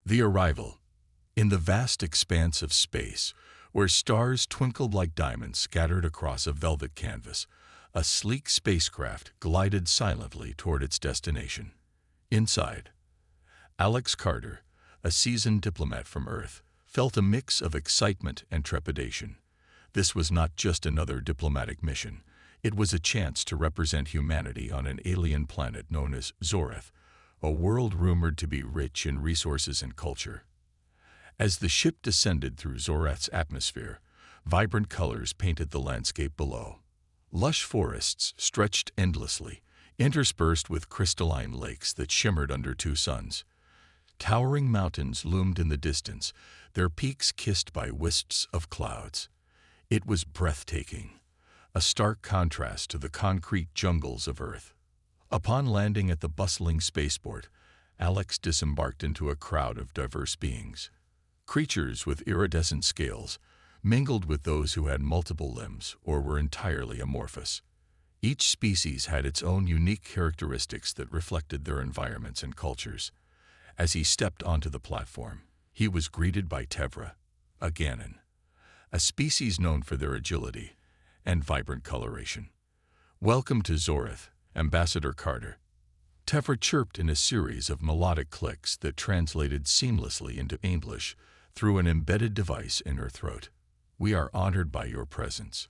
The arrival. In the vast expanse of space, where stars twinkled like diamonds scattered across a velvet canvas, a sleek spacecraft glided silently toward its destination. Inside, Alex Carter, a seasoned diplomat from Earth, felt a mix of excitement and trepidation. This was not just another diplomatic mission. It was a chance to represent humanity on an alien planet known as Zoreth, a world rumored to be rich in resources and culture. As the ship descended through Zoreth's atmosphere, vibrant colors painted the landscape below. Lush forests stretched endlessly, interspersed with crystalline lakes that shimmered under two suns. Towering mountains loomed in the distance, their peaks kissed by wisps of clouds. It was breathtaking, a stark contrast to the concrete jungles of Earth. Upon landing at the bustling spaceport, Alex disembarked into a crowd of diverse beings. Creatures with iridescent scales mingled with those who had multiple limbs or were entirely amorphous. Each species had its own unique characteristics that reflected their environments and cultures. As he stepped onto the platform, he was greeted by Tevra, a Ganon, a species known for their agility and vibrant coloration. "Welcome to Zoreth, Ambassador Carter." Tevra chirped in a series of melodic clicks that translated seamlessly into English through an embedded device in her throat. "We are honored by your presence."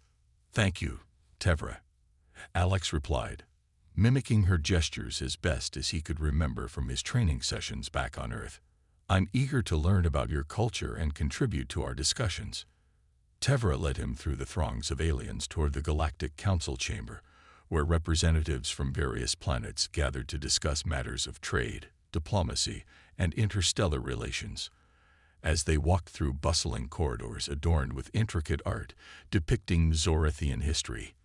"Thank you, Tevra," Alex replied, mimicking her gestures as best as he could remember from his training sessions back on Earth. "I'm eager to learn about your culture and contribute to our discussions." Tevra led him through the throngs of aliens toward the Galactic Council chamber, where representatives from various planets gathered to discuss matters of trade, diplomacy, and interstellar relations. As they walked through bustling corridors adorned with intricate art depicting Zorethian history,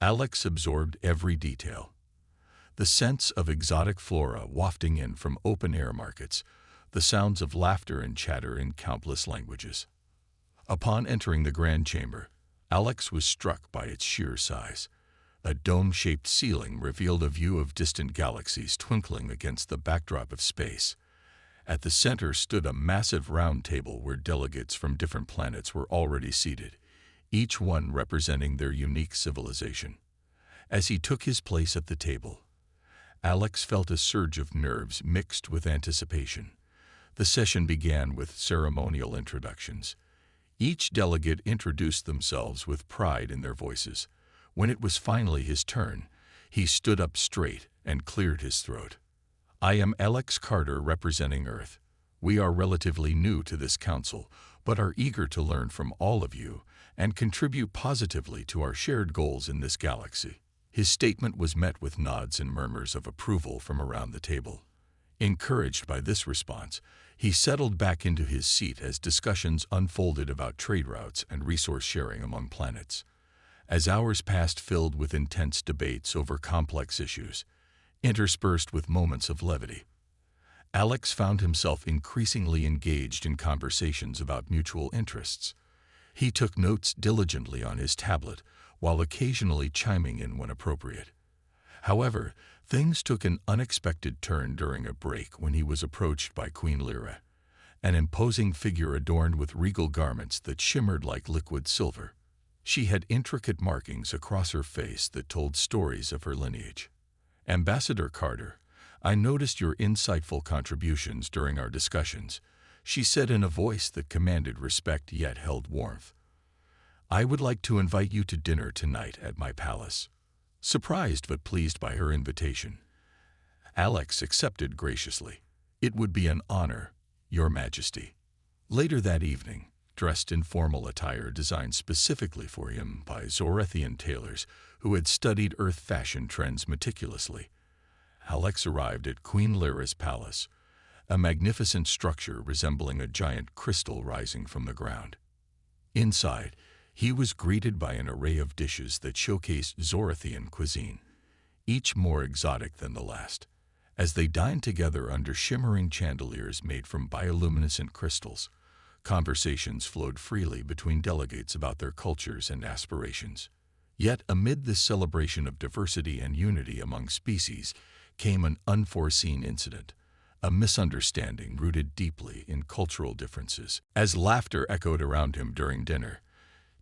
Alex absorbed every detail. The scents of exotic flora wafting in from open-air markets, the sounds of laughter and chatter in countless languages. Upon entering the grand chamber, Alex was struck by its sheer size. A dome-shaped ceiling revealed a view of distant galaxies twinkling against the backdrop of space. At the center stood a massive round table where delegates from different planets were already seated, each one representing their unique civilization. As he took his place at the table, Alex felt a surge of nerves mixed with anticipation. The session began with ceremonial introductions. Each delegate introduced themselves with pride in their voices. When it was finally his turn, he stood up straight and cleared his throat. "I am Alex Carter representing Earth. We are relatively new to this council, but are eager to learn from all of you and contribute positively to our shared goals in this galaxy." His statement was met with nods and murmurs of approval from around the table. Encouraged by this response, he settled back into his seat as discussions unfolded about trade routes and resource sharing among planets. As hours passed filled with intense debates over complex issues, interspersed with moments of levity, Alex found himself increasingly engaged in conversations about mutual interests. He took notes diligently on his tablet, while occasionally chiming in when appropriate. However, things took an unexpected turn during a break when he was approached by Queen Lyra, an imposing figure adorned with regal garments that shimmered like liquid silver. She had intricate markings across her face that told stories of her lineage. "Ambassador Carter, I noticed your insightful contributions during our discussions," she said in a voice that commanded respect yet held warmth. "I would like to invite you to dinner tonight at my palace." Surprised but pleased by her invitation, Alex accepted graciously. "It would be an honor, Your Majesty." Later that evening, dressed in formal attire designed specifically for him by Zorethian tailors who had studied Earth fashion trends meticulously, Alex arrived at Queen Lyra's palace, a magnificent structure resembling a giant crystal rising from the ground. Inside, he was greeted by an array of dishes that showcased Zorethian cuisine, each more exotic than the last. As they dined together under shimmering chandeliers made from bioluminescent crystals, conversations flowed freely between delegates about their cultures and aspirations. Yet amid this celebration of diversity and unity among species came an unforeseen incident. a misunderstanding rooted deeply in cultural differences. As laughter echoed around him during dinner,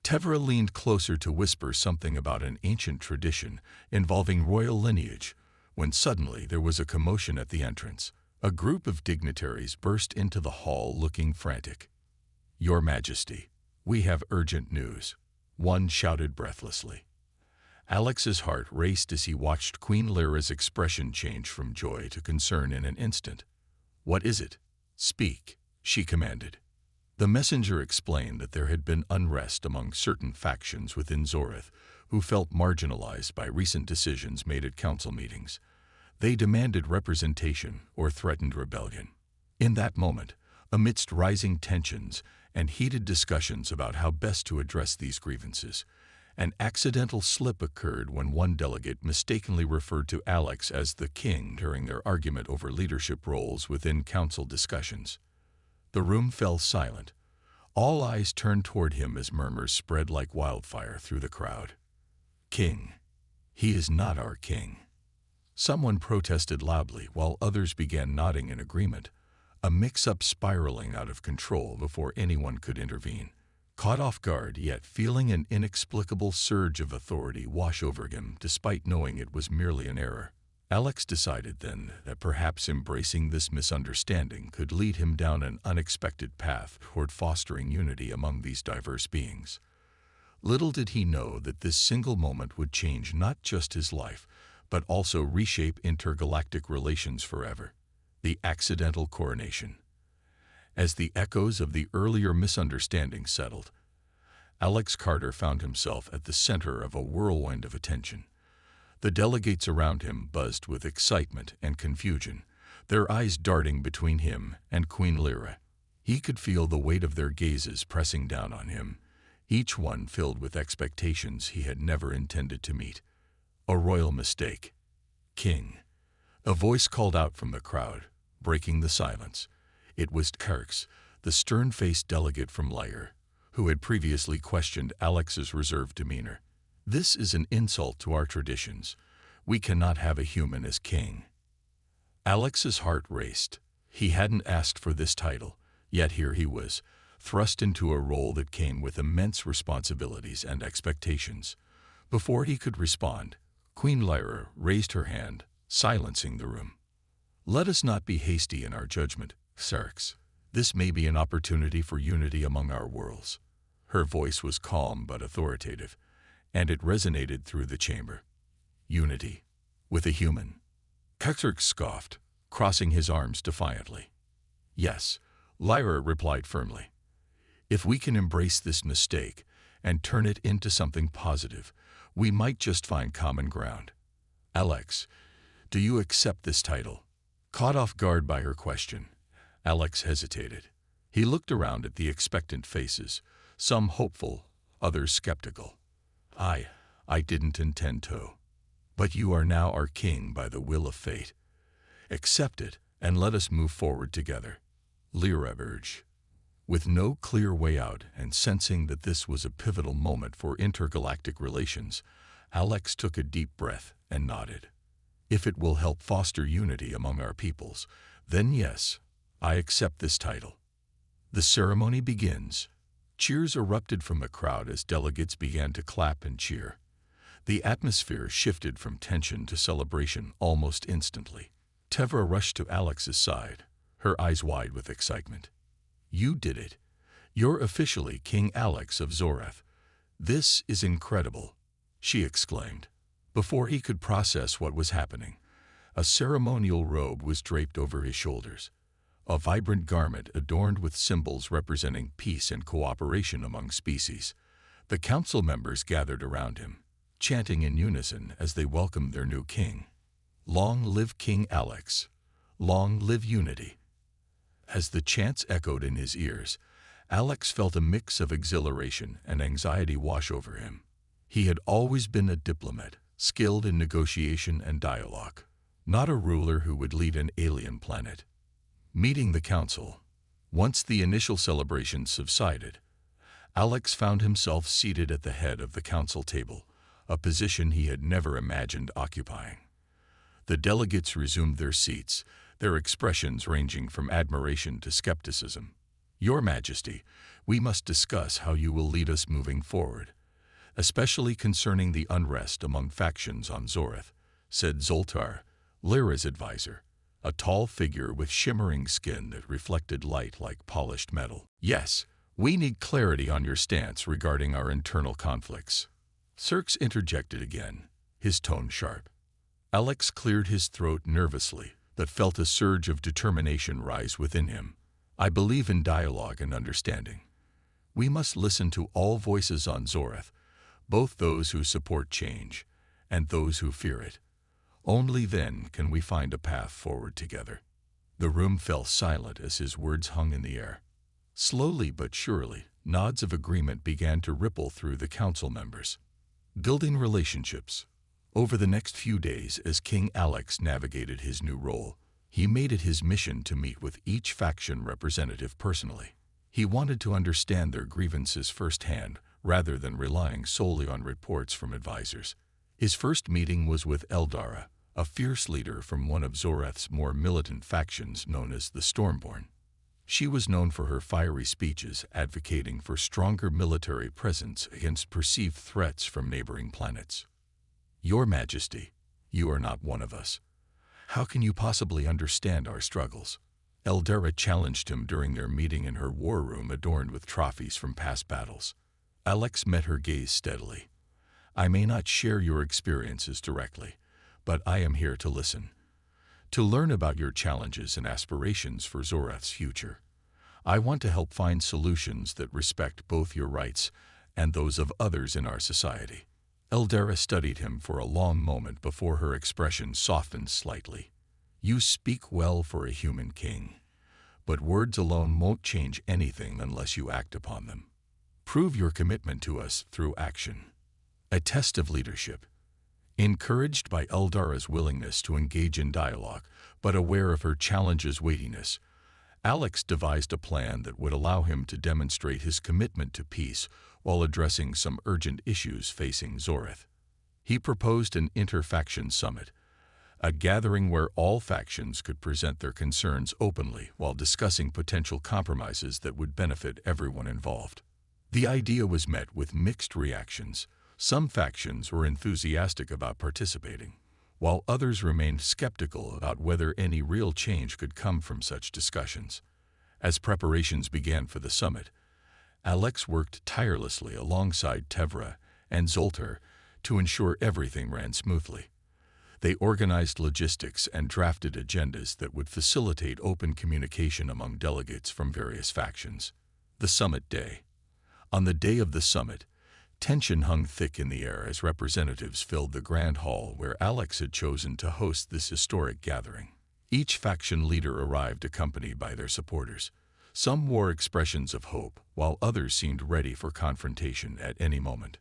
Tevra leaned closer to whisper something about an ancient tradition involving royal lineage, when suddenly there was a commotion at the entrance. A group of dignitaries burst into the hall looking frantic. "Your Majesty, we have urgent news," one shouted breathlessly. Alex's heart raced as he watched Queen Lyra's expression change from joy to concern in an instant. "What is it? Speak," she commanded. The messenger explained that there had been unrest among certain factions within Zoreth who felt marginalized by recent decisions made at council meetings. They demanded representation or threatened rebellion. In that moment, amidst rising tensions and heated discussions about how best to address these grievances, an accidental slip occurred when one delegate mistakenly referred to Alex as the king during their argument over leadership roles within council discussions. The room fell silent. All eyes turned toward him as murmurs spread like wildfire through the crowd. "King. He is not our king." Someone protested loudly while others began nodding in agreement, a mix-up spiraling out of control before anyone could intervene. Caught off guard, yet feeling an inexplicable surge of authority wash over him despite knowing it was merely an error, Alex decided then that perhaps embracing this misunderstanding could lead him down an unexpected path toward fostering unity among these diverse beings. Little did he know that this single moment would change not just his life, but also reshape intergalactic relations forever. The accidental coronation. As the echoes of the earlier misunderstanding settled, Alex Carter found himself at the center of a whirlwind of attention. The delegates around him buzzed with excitement and confusion, their eyes darting between him and Queen Lyra. He could feel the weight of their gazes pressing down on him, each one filled with expectations he had never intended to meet. "A royal mistake. King." A voice called out from the crowd, breaking the silence. It was Kirks, the stern-faced delegate from Lyre, who had previously questioned Alex's reserved demeanor. "This is an insult to our traditions. We cannot have a human as king." Alex's heart raced. He hadn't asked for this title, yet here he was, thrust into a role that came with immense responsibilities and expectations. Before he could respond, Queen Lyra raised her hand, silencing the room. "Let us not be hasty in our judgment, Sarx. This may be an opportunity for unity among our worlds." Her voice was calm but authoritative, and it resonated through the chamber. "Unity? With a human?" Kirk scoffed, crossing his arms defiantly. "Yes," Lyra replied firmly. "If we can embrace this mistake and turn it into something positive, we might just find common ground." "Alex, do you accept this title?" Caught off guard by her question, Alex hesitated. He looked around at the expectant faces, some hopeful, others skeptical. I didn't intend to. But you are now our king by the will of fate. Accept it, and let us move forward together," Lyra urged. With no clear way out and sensing that this was a pivotal moment for intergalactic relations, Alex took a deep breath and nodded. "If it will help foster unity among our peoples, then yes, I accept this title." The ceremony begins. Cheers erupted from the crowd as delegates began to clap and cheer. The atmosphere shifted from tension to celebration almost instantly. Tevra rushed to Alex's side, her eyes wide with excitement. "You did it. You're officially King Alex of Zoreth. This is incredible," she exclaimed. Before he could process what was happening, a ceremonial robe was draped over his shoulders, a vibrant garment adorned with symbols representing peace and cooperation among species. The council members gathered around him, chanting in unison as they welcomed their new king. "Long live King Alex! Long live unity!" As the chants echoed in his ears, Alex felt a mix of exhilaration and anxiety wash over him. He had always been a diplomat, skilled in negotiation and dialogue, not a ruler who would lead an alien planet. Meeting the council, once the initial celebration subsided, Alex found himself seated at the head of the council table, a position he had never imagined occupying. The delegates resumed their seats, their expressions ranging from admiration to skepticism. "Your Majesty, we must discuss how you will lead us moving forward, especially concerning the unrest among factions on Zoreth," said Zoltar, Lyra's advisor, a tall figure with shimmering skin that reflected light like polished metal. "Yes, we need clarity on your stance regarding our internal conflicts." Cirx interjected again, his tone sharp. Alex cleared his throat nervously, but felt a surge of determination rise within him. "I believe in dialogue and understanding. We must listen to all voices on Zoreth, both those who support change and those who fear it. Only then can we find a path forward together." The room fell silent as his words hung in the air. Slowly but surely, nods of agreement began to ripple through the council members. Building relationships. Over the next few days, as King Alex navigated his new role, he made it his mission to meet with each faction representative personally. He wanted to understand their grievances firsthand, rather than relying solely on reports from advisors. His first meeting was with Eldara, a fierce leader from one of Zoreth's more militant factions known as the Stormborn. She was known for her fiery speeches advocating for stronger military presence against perceived threats from neighboring planets. "Your Majesty, you are not one of us. How can you possibly understand our struggles?" Eldara challenged him during their meeting in her war room adorned with trophies from past battles. Alex met her gaze steadily. "I may not share your experiences directly, but I am here to listen, to learn about your challenges and aspirations for Zoreth's future. I want to help find solutions that respect both your rights and those of others in our society." Eldara studied him for a long moment before her expression softened slightly. "You speak well for a human king, but words alone won't change anything unless you act upon them. Prove your commitment to us through action." A test of leadership. Encouraged by Eldara's willingness to engage in dialogue, but aware of her challenge's weightiness, Alex devised a plan that would allow him to demonstrate his commitment to peace while addressing some urgent issues facing Zoreth. He proposed an interfaction summit, a gathering where all factions could present their concerns openly while discussing potential compromises that would benefit everyone involved. The idea was met with mixed reactions. Some factions were enthusiastic about participating, while others remained skeptical about whether any real change could come from such discussions. As preparations began for the summit, Alex worked tirelessly alongside Tevra and Zoltar to ensure everything ran smoothly. They organized logistics and drafted agendas that would facilitate open communication among delegates from various factions. The summit day. On the day of the summit, tension hung thick in the air as representatives filled the grand hall where Alex had chosen to host this historic gathering. Each faction leader arrived accompanied by their supporters. Some wore expressions of hope, while others seemed ready for confrontation at any moment.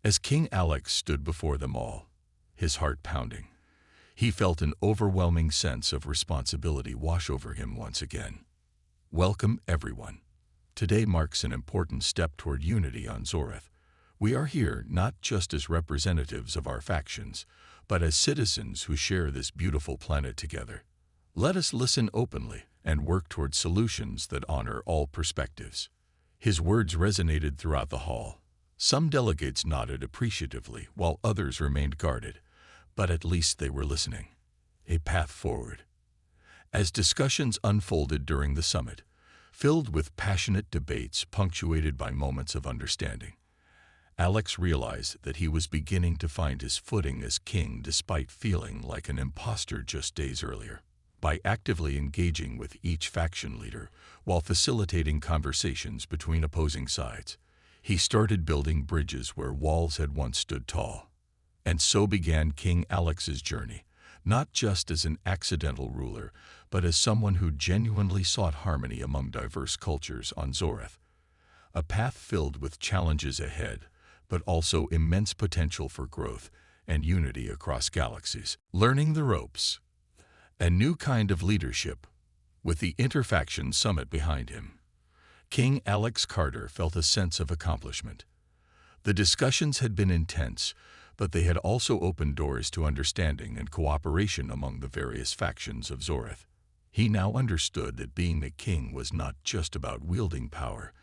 As King Alex stood before them all, his heart pounding, he felt an overwhelming sense of responsibility wash over him once again. "Welcome, everyone. Today marks an important step toward unity on Zoreth. We are here not just as representatives of our factions, but as citizens who share this beautiful planet together. Let us listen openly and work toward solutions that honor all perspectives." His words resonated throughout the hall. Some delegates nodded appreciatively, while others remained guarded, but at least they were listening. A path forward. As discussions unfolded during the summit, filled with passionate debates punctuated by moments of understanding, Alex realized that he was beginning to find his footing as king despite feeling like an imposter just days earlier. By actively engaging with each faction leader while facilitating conversations between opposing sides, he started building bridges where walls had once stood tall. And so began King Alex's journey, not just as an accidental ruler, but as someone who genuinely sought harmony among diverse cultures on Zoreth. A path filled with challenges ahead, but also immense potential for growth and unity across galaxies. Learning the ropes. A new kind of leadership. With the Interfaction Summit behind him, King Alex Carter felt a sense of accomplishment. The discussions had been intense, but they had also opened doors to understanding and cooperation among the various factions of Zoreth. He now understood that being a king was not just about wielding power,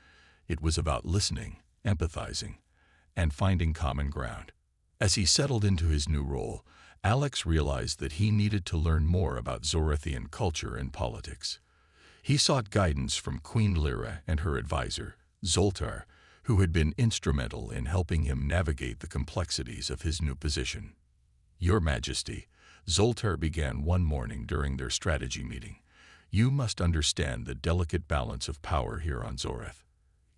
it was about listening, empathizing, and finding common ground. As he settled into his new role, Alex realized that he needed to learn more about Zorethian culture and politics. He sought guidance from Queen Lyra and her advisor, Zoltar, who had been instrumental in helping him navigate the complexities of his new position. "Your Majesty," Zoltar began one morning during their strategy meeting, "you must understand the delicate balance of power here on Zoreth.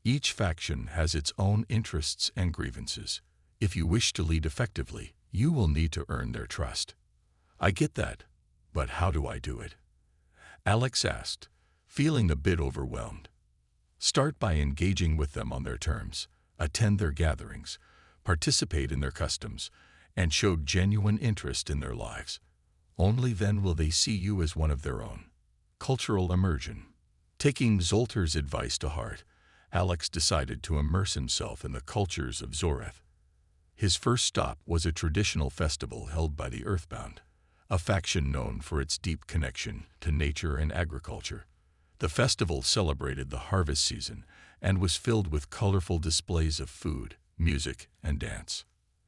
Each faction has its own interests and grievances. If you wish to lead effectively, you will need to earn their trust." "I get that, but how do I do it?" Alex asked, feeling a bit overwhelmed. "Start by engaging with them on their terms, attend their gatherings, participate in their customs, and show genuine interest in their lives. Only then will they see you as one of their own." Cultural immersion. Taking Zoltar's advice to heart, Alex decided to immerse himself in the cultures of Zoreth. His first stop was a traditional festival held by the Earthbound, a faction known for its deep connection to nature and agriculture. The festival celebrated the harvest season and was filled with colorful displays of food, music, and dance.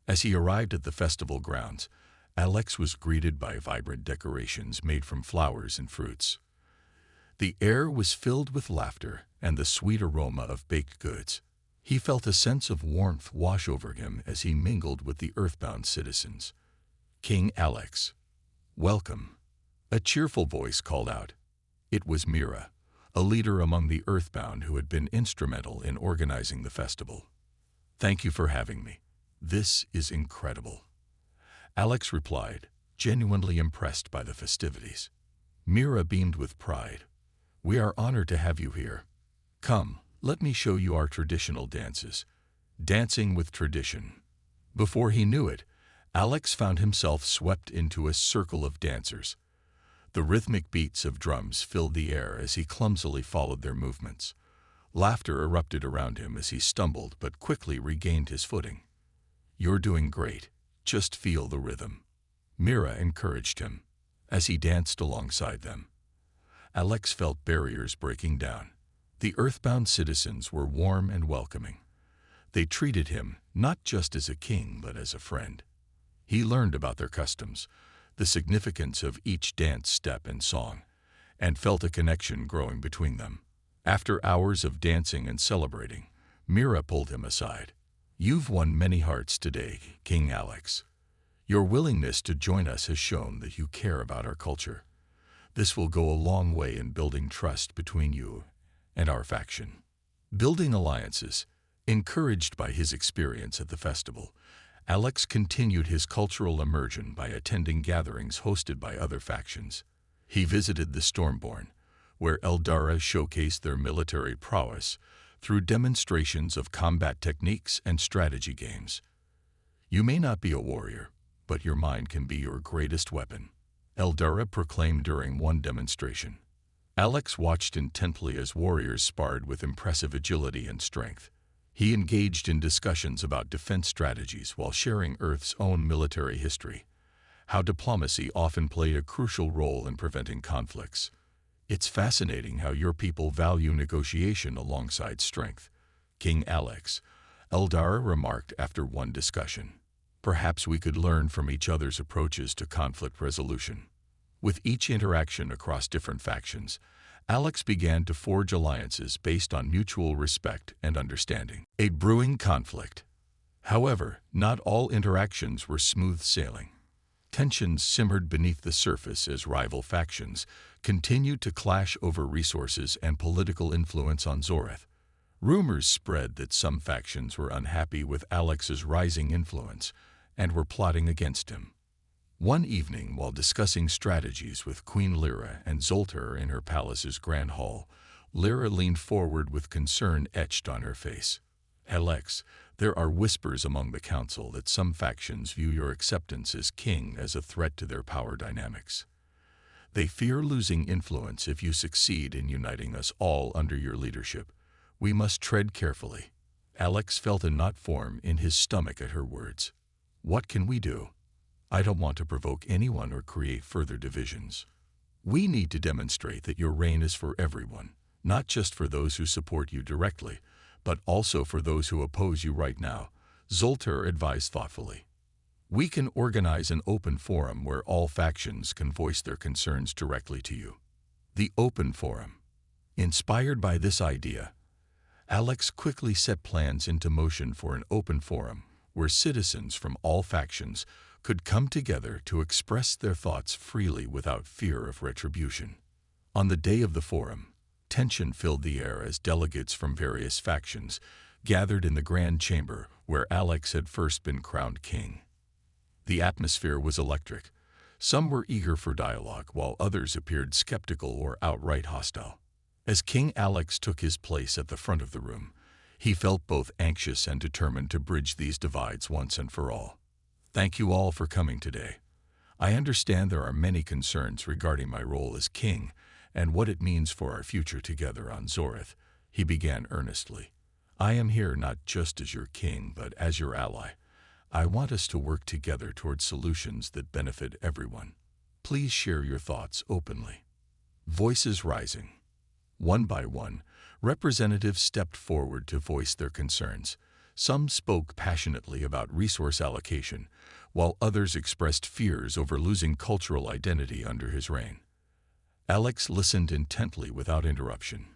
As he arrived at the festival grounds, Alex was greeted by vibrant decorations made from flowers and fruits. The air was filled with laughter and the sweet aroma of baked goods. He felt a sense of warmth wash over him as he mingled with the Earthbound citizens. "King Alex, welcome," a cheerful voice called out. It was Mira, a leader among the Earthbound who had been instrumental in organizing the festival. "Thank you for having me. This is incredible," Alex replied, genuinely impressed by the festivities. Mira beamed with pride. "We are honored to have you here. Come, let me show you our traditional dances." Dancing with tradition. Before he knew it, Alex found himself swept into a circle of dancers. The rhythmic beats of drums filled the air as he clumsily followed their movements. Laughter erupted around him as he stumbled but quickly regained his footing. "You're doing great. Just feel the rhythm," Mira encouraged him. As he danced alongside them, Alex felt barriers breaking down. The Earthbound citizens were warm and welcoming. They treated him not just as a king but as a friend. He learned about their customs, the significance of each dance step and song, and felt a connection growing between them. After hours of dancing and celebrating, Mira pulled him aside. "You've won many hearts today, King Alex. Your willingness to join us has shown that you care about our culture. This will go a long way in building trust between you and our faction." Building alliances, encouraged by his experience at the festival, Alex continued his cultural immersion by attending gatherings hosted by other factions. He visited the Stormborn, where Eldara showcased their military prowess through demonstrations of combat techniques and strategy games. "You may not be a warrior, but your mind can be your greatest weapon," Eldara proclaimed during one demonstration. Alex watched intently as warriors sparred with impressive agility and strength. He engaged in discussions about defense strategies while sharing Earth's own military history, how diplomacy often played a crucial role in preventing conflicts. "It's fascinating how your people value negotiation alongside strength, King Alex," Eldara remarked after one discussion. "Perhaps we could learn from each other's approaches to conflict resolution." With each interaction across different factions, Alex began to forge alliances based on mutual respect and understanding. A brewing conflict. However, not all interactions were smooth sailing. Tensions simmered beneath the surface as rival factions continued to clash over resources and political influence on Zoreth. Rumors spread that some factions were unhappy with Alex's rising influence and were plotting against him. One evening, while discussing strategies with Queen Lyra and Zoltar in her palace's grand hall, Lyra leaned forward with concern etched on her face. "Alex, there are whispers among the council that some factions view your acceptance as king as a threat to their power dynamics. They fear losing influence if you succeed in uniting us all under your leadership. We must tread carefully." Alex felt a knot form in his stomach at her words. What can we do? I don't want to provoke anyone or create further divisions. We need to demonstrate that your reign is for everyone, not just for those who support you directly, but also for those who oppose you right now, Zoltar advised thoughtfully. We can organize an open forum where all factions can voice their concerns directly to you. The open forum. Inspired by this idea, Alex quickly set plans into motion for an open forum where citizens from all factions could come together to express their thoughts freely without fear of retribution. On the day of the forum, tension filled the air as delegates from various factions gathered in the grand chamber where Alex had first been crowned king. The atmosphere was electric. Some were eager for dialogue, while others appeared skeptical or outright hostile. As King Alex took his place at the front of the room, he felt both anxious and determined to bridge these divides once and for all. Thank you all for coming today. I understand there are many concerns regarding my role as king and what it means for our future together on Zorith, he began earnestly. I am here not just as your king, but as your ally. I want us to work together towards solutions that benefit everyone. Please share your thoughts openly. Voices rising. One by one, representatives stepped forward to voice their concerns. Some spoke passionately about resource allocation, while others expressed fears over losing cultural identity under his reign. Alex listened intently without interruption.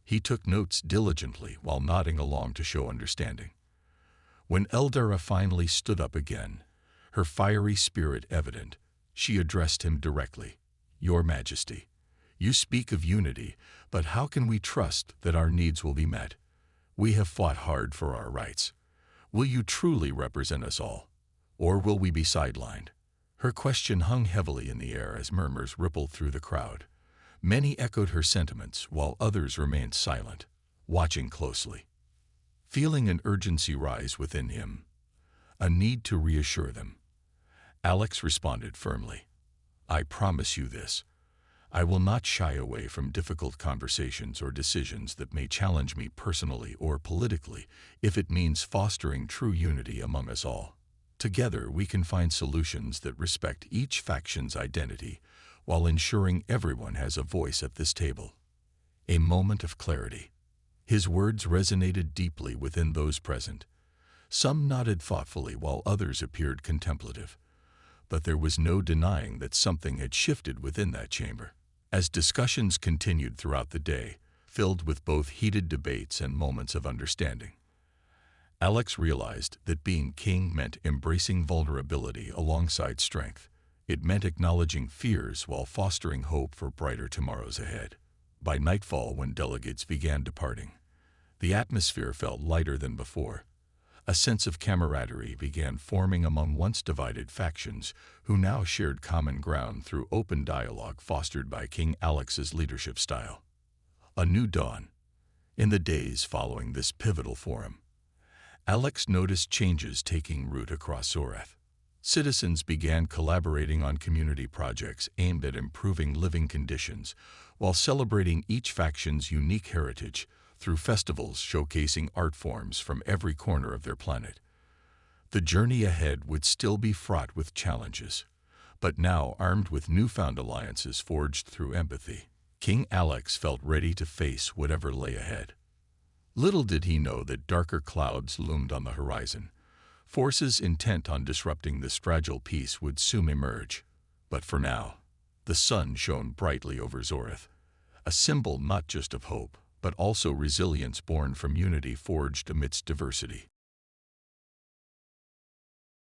He took notes diligently while nodding along to show understanding. When Eldara finally stood up again, her fiery spirit evident, she addressed him directly. Your Majesty, you speak of unity, but how can we trust that our needs will be met? We have fought hard for our rights. Will you truly represent us all? Or will we be sidelined? Her question hung heavily in the air as murmurs rippled through the crowd. Many echoed her sentiments, while others remained silent, watching closely. Feeling an urgency rise within him, a need to reassure them, Alex responded firmly. I promise you this. I will not shy away from difficult conversations or decisions that may challenge me personally or politically if it means fostering true unity among us all. Together we can find solutions that respect each faction's identity while ensuring everyone has a voice at this table. A moment of clarity. His words resonated deeply within those present. Some nodded thoughtfully while others appeared contemplative. But there was no denying that something had shifted within that chamber. As discussions continued throughout the day, filled with both heated debates and moments of understanding, Alex realized that being king meant embracing vulnerability alongside strength. It meant acknowledging fears while fostering hope for brighter tomorrows ahead. By nightfall, when delegates began departing, the atmosphere felt lighter than before. A sense of camaraderie began forming among once divided factions who now shared common ground through open dialogue fostered by King Alex's leadership style. A new dawn. In the days following this pivotal forum, Alex noticed changes taking root across Zoreth. Citizens began collaborating on community projects aimed at improving living conditions while celebrating each faction's unique heritage through festivals showcasing art forms from every corner of their planet. The journey ahead would still be fraught with challenges, but now armed with newfound alliances forged through empathy, King Alex felt ready to face whatever lay ahead. Little did he know that darker clouds loomed on the horizon. Forces intent on disrupting this fragile peace would soon emerge. But for now, the sun shone brightly over Zoreth, a symbol not just of hope, but also resilience born from unity forged amidst diversity.